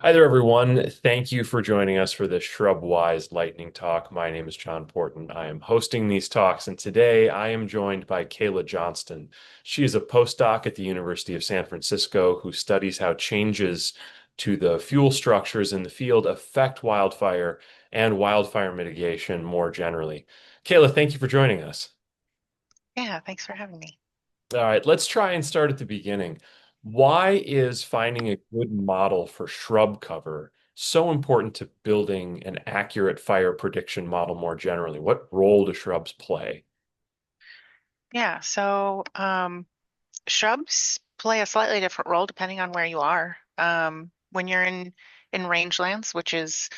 Hi there, everyone. Thank you for joining us for this Shrubwise Lightning Talk. My name is John Porton. I am hosting these talks, and today I am joined by Kayla Johnston. She is a postdoc at the University of San Francisco who studies how changes to the fuel structures in the field affect wildfire and wildfire mitigation more generally. Kayla, thank you for joining us. Yeah, thanks for having me. All right, let's try and start at the beginning. Why is finding a good model for shrub cover so important to building an accurate fire prediction model more generally? What role do shrubs play? Yeah, shrubs play a slightly different role depending on where you are. When you're in rangelands, which is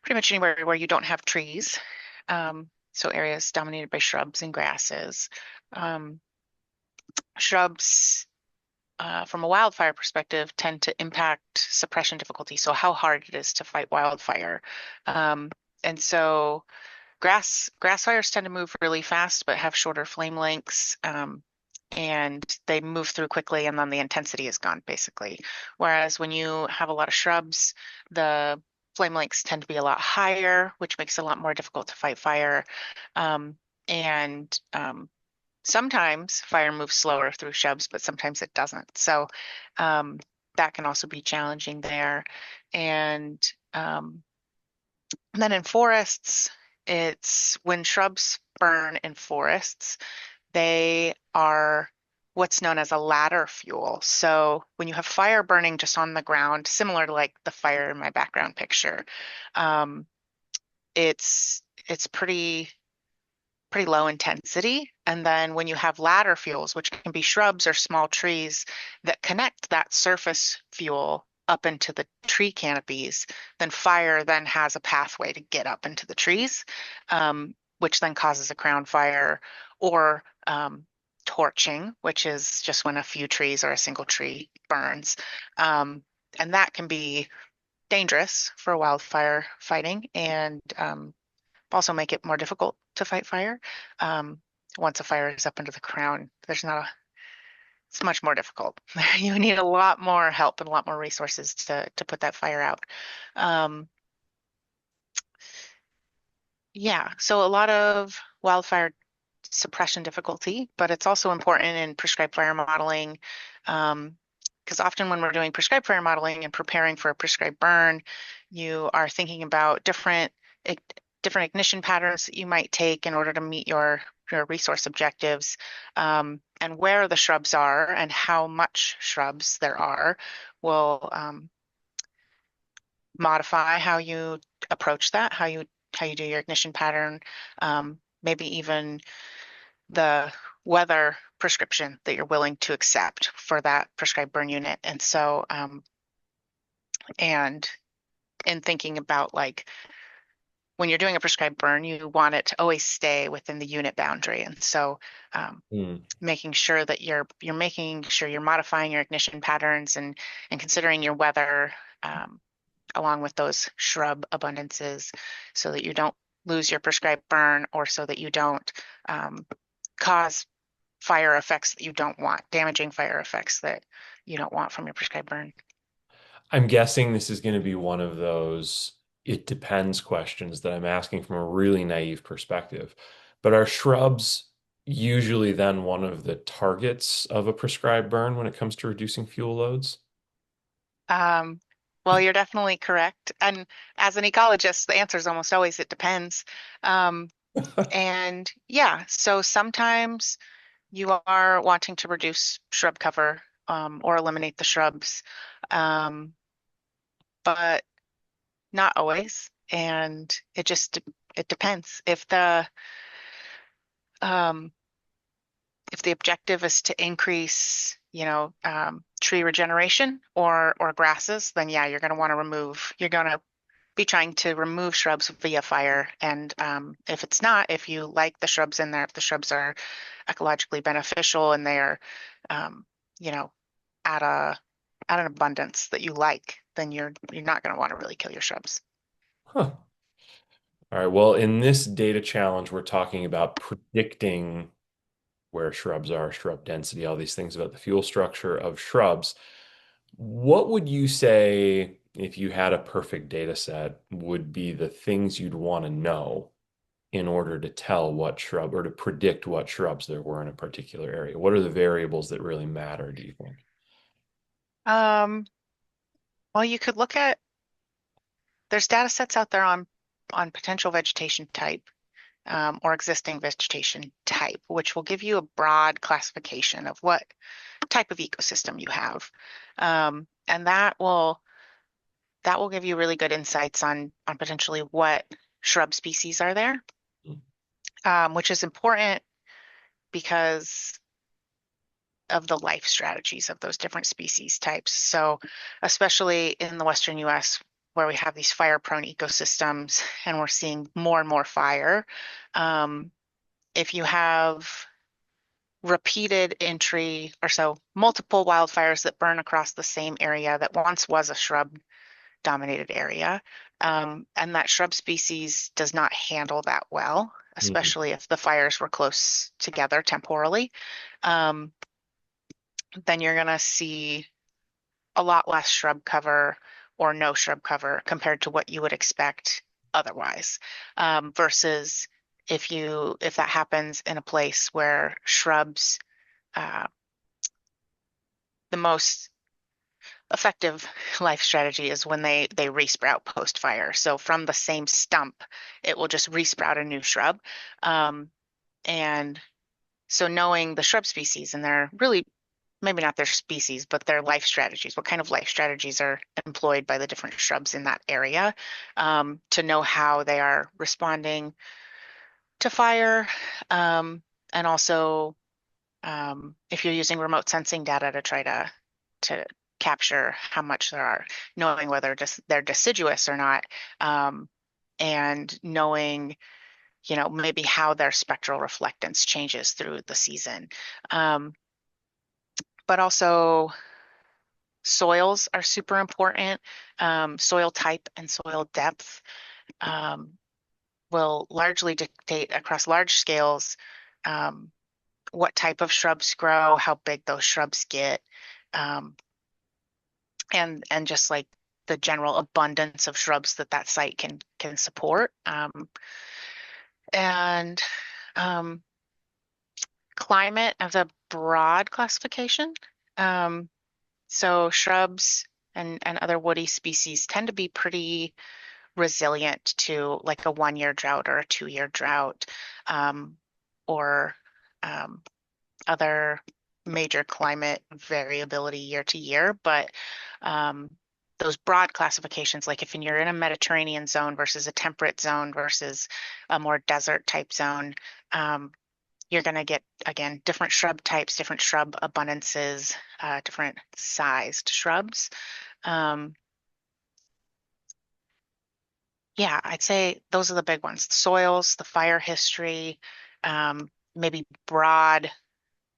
pretty much anywhere where you don't have trees, so areas dominated by shrubs and grasses, um, shrubs, from a wildfire perspective, tend to impact suppression difficulty. So how hard it is to fight wildfire. Um, and so grass fires tend to move really fast, but have shorter flame lengths, and they move through quickly, and then the intensity is gone, basically. Whereas when you have a lot of shrubs, the flame lengths tend to be a lot higher, which makes it a lot more difficult to fight fire. And sometimes fire moves slower through shrubs, but sometimes it doesn't. So um, that can also be challenging there. And um, and then in forests, it's when shrubs burn in forests, they are what's known as a ladder fuel. So when you have fire burning just on the ground, similar to like the fire in my background picture, um, it's pretty low intensity. And then when you have ladder fuels, which can be shrubs or small trees that connect that surface fuel up into the tree canopies, then fire then has a pathway to get up into the trees, which then causes a crown fire or torching, which is just when a few trees or a single tree burns. Um, and that can be dangerous for wildfire fighting and also make it more difficult to fight fire. Um, Once a fire is up into the crown, it's much more difficult. You need a lot more help and a lot more resources to put that fire out. Um, yeah, so a lot of wildfire suppression difficulty, but it's also important in prescribed fire modeling. Because often when we're doing prescribed fire modeling and preparing for a prescribed burn, you are thinking about different ignition patterns that you might take in order to meet your resource objectives, and where the shrubs are and how much shrubs there are will modify how you approach that, how you do your ignition pattern, maybe even the weather prescription that you're willing to accept for that prescribed burn unit. And in thinking about like when you're doing a prescribed burn, you want it to always stay within the unit boundary. And so Hmm. making sure that you're making sure you're modifying your ignition patterns and considering your weather, along with those shrub abundances, so that you don't lose your prescribed burn, or so that you don't um, cause fire effects that you don't want, damaging fire effects that you don't want from your prescribed burn. I'm guessing this is going to be one of those it depends questions that I'm asking from a really naive perspective. But are shrubs usually then one of the targets of a prescribed burn when it comes to reducing fuel loads? Um, well, you're definitely correct. And as an ecologist, the answer is almost always it depends. Um, and yeah, so sometimes you are wanting to reduce shrub cover, or eliminate the shrubs, um, but not always. And it depends. Um, if the objective is to increase, tree regeneration or grasses, then yeah, you're going to be trying to remove shrubs via fire. And if it's not, if you like the shrubs in there, if the shrubs are ecologically beneficial and they're, um, you know, at a at an abundance that you like, then you're not going to want to really kill your shrubs. Huh. All right. Well, in this data challenge, we're talking about predicting where shrubs are, shrub density, all these things about the fuel structure of shrubs. What would you say? if you had a perfect data set, would be the things you'd want to know in order to tell what shrub or to predict what shrubs there were in a particular area? What are the variables that really matter, do you think? Um, well, you could look at there's data sets out there on potential vegetation type or existing vegetation type, which will give you a broad classification of what type of ecosystem you have. And that will give you really good insights on potentially what shrub species are there, which is important because of the life strategies of those different species types. So, especially in the Western US, where we have these fire-prone ecosystems and we're seeing more and more fire, if you have repeated entry or so multiple wildfires that burn across the same area that once was a shrub dominated area, and that shrub species does not handle that well, Mhm. especially if the fires were close together temporally, um, then you're going to see a lot less shrub cover or no shrub cover compared to what you would expect otherwise. Versus if that happens in a place where shrubs, uh, the most effective life strategy is when they resprout post fire. So from the same stump, it will just resprout a new shrub. And so knowing the shrub species and their really maybe not their species, but their life strategies, what kind of life strategies are employed by the different shrubs in that area, to know how they are responding to fire, and also if you're using remote sensing data to try to capture how much there are, knowing whether they're deciduous or not, and knowing, maybe how their spectral reflectance changes through the season. Um, but also soils are super important. Soil type and soil depth um, will largely dictate across large scales what type of shrubs grow, how big those shrubs get, um, and just like the general abundance of shrubs that site can support. And um, climate as a broad classification. Um, so shrubs and other woody species tend to be pretty resilient to like a 1 year drought or a 2 year drought, or um, other major climate variability year to year. But um, those broad classifications, like if you're in a Mediterranean zone versus a temperate zone versus a more desert type zone, you're going to get, again, different shrub types, different shrub abundances, different sized shrubs. Um, yeah, I'd say those are the big ones. Soils, the fire history, maybe broad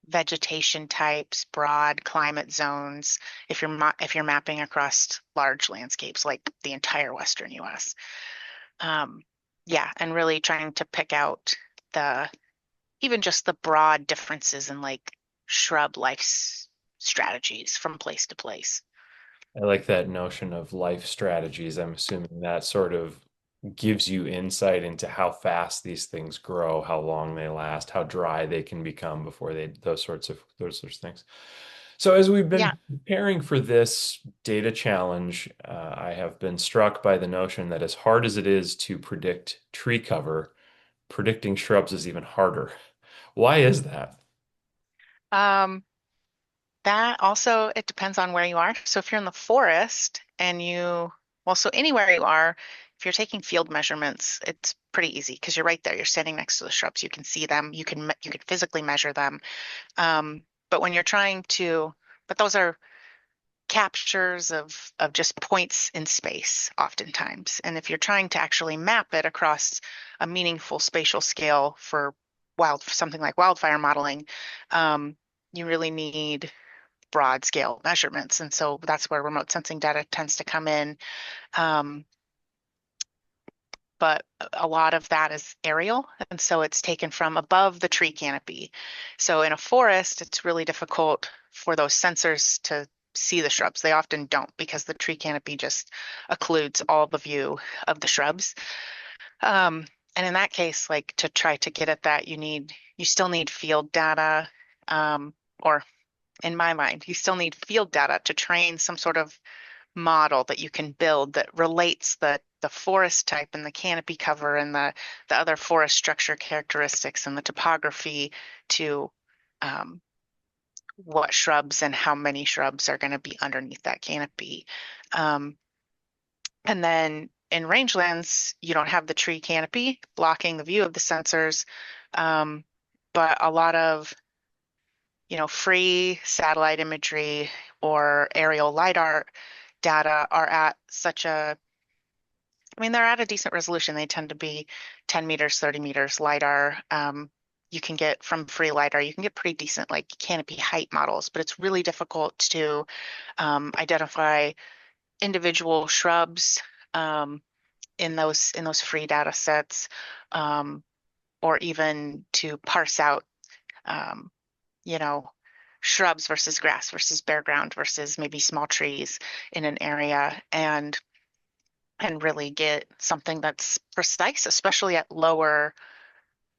vegetation types, broad climate zones, if you're mapping across large landscapes like the entire Western US. Um, yeah, and really trying to pick out the even just the broad differences in like shrub strategies from place to place. I like that notion of life strategies. I'm assuming that sort of gives you insight into how fast these things grow, how long they last, how dry they can become before they, those sorts of things. So as we've Yeah. been preparing for this data challenge, I have been struck by the notion that as hard as it is to predict tree cover, predicting shrubs is even harder. Why is that? Um, That also, it depends on where you are. So if you're in the forest well, so anywhere you are, if you're taking field measurements, it's pretty easy because you're right there. You're standing next to the shrubs. You can see them. You can physically measure them. But when you're but those are captures of just points in space oftentimes. And if you're trying to actually map it across a meaningful spatial scale for something like wildfire modeling, you really need broad scale measurements. And so that's where remote sensing data tends to come in. Um, but a lot of that is aerial. And so it's taken from above the tree canopy. So in a forest, it's really difficult for those sensors see the shrubs. They often don't because the tree canopy just occludes all the view of the shrubs. Um, and in that case, like to try to get at that, you still need field data, or in my mind, you still need field data to train some sort of model that you can build that relates the forest type and the canopy cover and the other forest structure characteristics and the topography to um, what shrubs and how many shrubs are going to be underneath that canopy. Um, and then in rangelands, you don't have the tree canopy blocking the view of the sensors, um, but a lot of free satellite imagery or aerial lidar data are at such a, I mean, they're at a decent resolution. They tend to be 10 meters, 30 meters lidar. You can get from free lidar, you can get pretty decent like canopy height models, but it's really difficult to identify individual shrubs in those free data sets, um, or even to parse out um, you know, shrubs versus grass versus bare ground versus maybe small trees in an area and really get something that's precise, especially at lower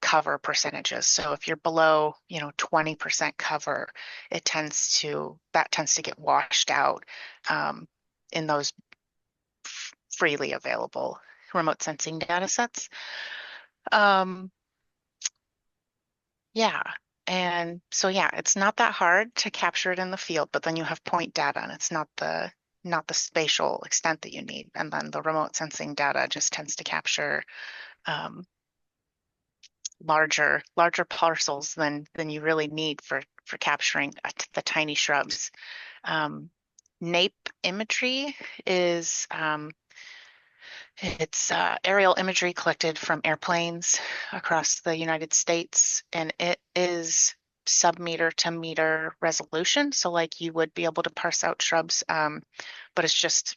cover percentages. So if you're below, 20% cover, that tends to get washed out in those freely available remote sensing data sets. Um, Yeah. And so yeah, it's not that hard to capture it in the field, but then you have point data and it's not the spatial extent that you need. And then the remote sensing data just tends to capture um, larger parcels than you really need for capturing the tiny shrubs. Um, nape imagery is it's aerial imagery collected from airplanes across the United States, and it is sub-meter to meter resolution. So like you would be able to parse out shrubs, but it's just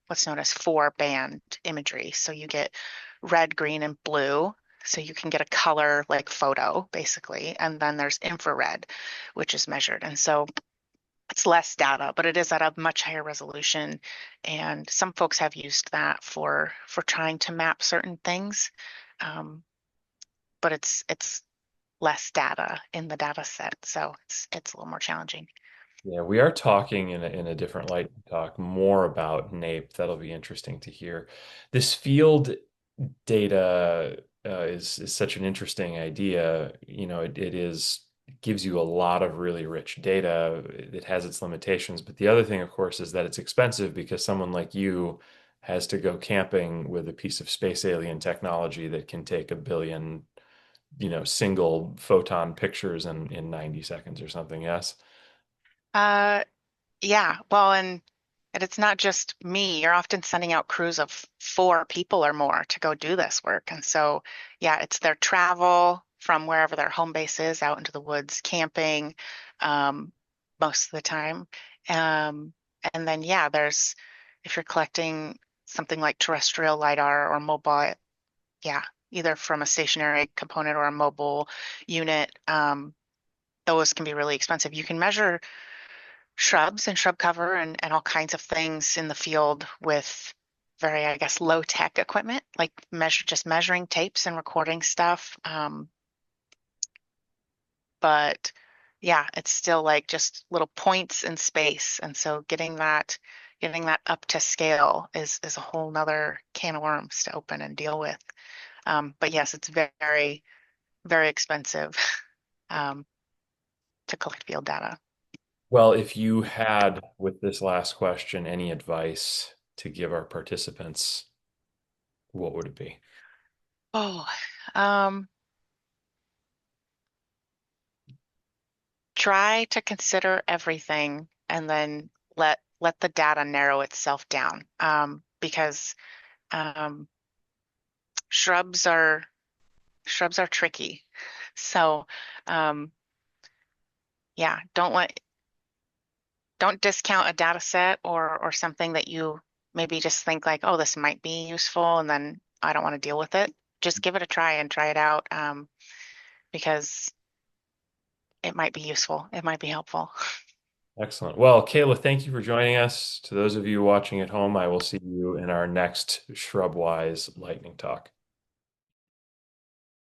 what's known as four-band imagery. So you get red, green, and blue. So you can get a color like photo, basically. And then there's infrared, which is measured. And so it's less data, but it is at a much higher resolution. And some folks have used that for trying to map certain things, um, but it's less data in the data set, so it's a little more challenging. Yeah, we are talking in a different light talk more about NAPE. That'll be interesting to hear. This field data is such an interesting idea. It gives you a lot of really rich data. It has its limitations, but the other thing, of course, is that it's expensive because someone like you has to go camping with a piece of space alien technology that can take a billion, single photon pictures in 90 seconds or something. Yes. Uh, Yeah, well, and it's not just me. You're often sending out crews of four people or more to go do this work. And so, yeah, it's their travel from wherever their home base is out into the woods, camping, um, most of the time. Um, and then, yeah, if you're collecting something like terrestrial lidar or mobile, yeah, either from a stationary component or a mobile unit, those can be really expensive. You can measure shrubs and shrub cover and all kinds of things in the field with very, I guess, low tech equipment, like measuring tapes and recording stuff. But yeah, it's still like just little points in space. And so getting that up to scale is a whole nother can of worms to open and deal with. But yes, it's very, very expensive um, to collect field data. Well, if you had, with this last question, any advice to give our participants, what would it be? Oh, um, try to consider everything and then let the data narrow itself down. Because um, shrubs are shrubs are tricky. So um, yeah, don't discount a data set or something that you maybe just think like, oh, this might be useful, and then I don't want to deal with it. Just give it a try and try it out, because it might be useful. It might be helpful. Excellent. Well, Kayla, thank you for joining us. To those of you watching at home, I will see you in our next Shrubwise lightning talk.